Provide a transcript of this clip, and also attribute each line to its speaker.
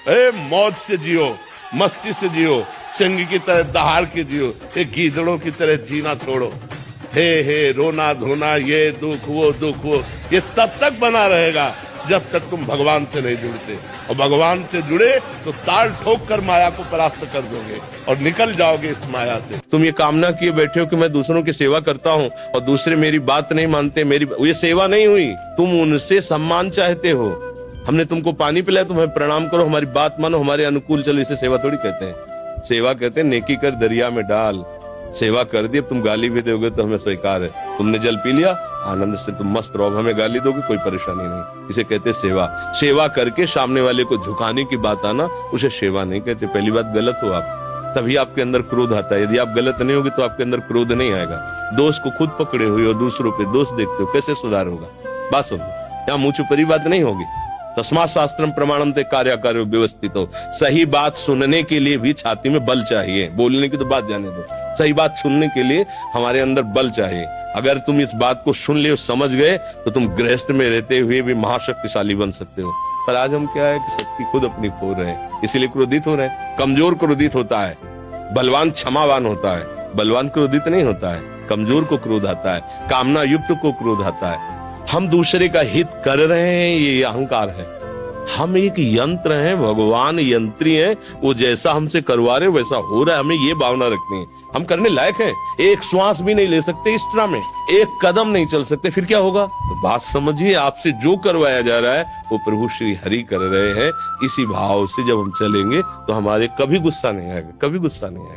Speaker 1: मौज से जियो, मस्ती से जियो, संग की तरह दहाड़ के जियो, गीदड़ों की तरह जीना छोड़ो। हे रोना धोना, ये दुख वो, ये तब तक बना रहेगा जब तक तुम भगवान से नहीं जुड़ते। और भगवान से जुड़े तो ताल ठोक कर माया को परास्त कर दोगे और निकल जाओगे इस माया से। तुम ये कामना किए बैठे हो कि मैं दूसरों की सेवा करता हूँ और दूसरे मेरी बात नहीं मानते, मेरी ये सेवा नहीं हुई। तुम उनसे सम्मान चाहते हो। हमने तुमको पानी पिलाया, तुम्हें प्रणाम करो, हमारी बात मानो, हमारे अनुकूल चलो। इसे सेवा थोड़ी कहते हैं। सेवा कहते हैं नेकी कर दरिया में डाल। सेवा कर दी, अब तुम गाली भी दोगे तो हमें स्वीकार है। तुमने जल पी लिया, आनंद से तुम मस्त रहो, हमें गाली दोगे कोई परेशानी नहीं। इसे कहते सेवा। सेवा करके सामने वाले को झुकाने की बात आना, उसे सेवा नहीं कहते। पहली बात गलत हो आप, तभी आपके अंदर क्रोध आता है। यदि आप गलत नहीं होगे तो आपके अंदर क्रोध नहीं आएगा। दोष को खुद पकड़े हुए हो, दूसरों पे दोष देखते हो, कैसे सुधार होगा? बात समझो, यहाँ मुंह छुपरी बात नहीं होगी। तस्मात् शास्त्रम प्रमाणम ते कार्य कार्य व्यवस्थित हो। सही बात सुनने के लिए भी छाती में बल चाहिए। बोलने की तो बात जाने दो, सही बात सुनने के लिए हमारे अंदर बल चाहिए। अगर तुम इस बात को सुन ले, समझ गए, तो तुम गृहस्थ में रहते हुए भी महाशक्तिशाली बन सकते हो। पर आज हम क्या है कि शक्ति खुद अपनी खो रहे हैं, इसीलिए क्रोधित हो रहे हैं। कमजोर क्रोधित होता है, बलवान क्षमावान होता है। बलवान क्रोधित नहीं होता है, कमजोर को क्रोध आता है, कामना युक्त को क्रोध आता है। हम दूसरे का हित कर रहे हैं, ये अहंकार है। हम एक यंत्र हैं, भगवान यंत्री हैं, वो जैसा हमसे करवा रहे वैसा हो रहा है। हमें ये भावना रखनी है, हम करने लायक हैं। एक श्वास भी नहीं ले सकते इस तरह में, एक कदम नहीं चल सकते, फिर क्या होगा? तो बात समझिए, आपसे जो करवाया जा रहा है वो प्रभु श्री हरि कर रहे हैं। इसी भाव से जब हम चलेंगे तो हमारे कभी गुस्सा नहीं आएगा, कभी गुस्सा नहीं आएगा।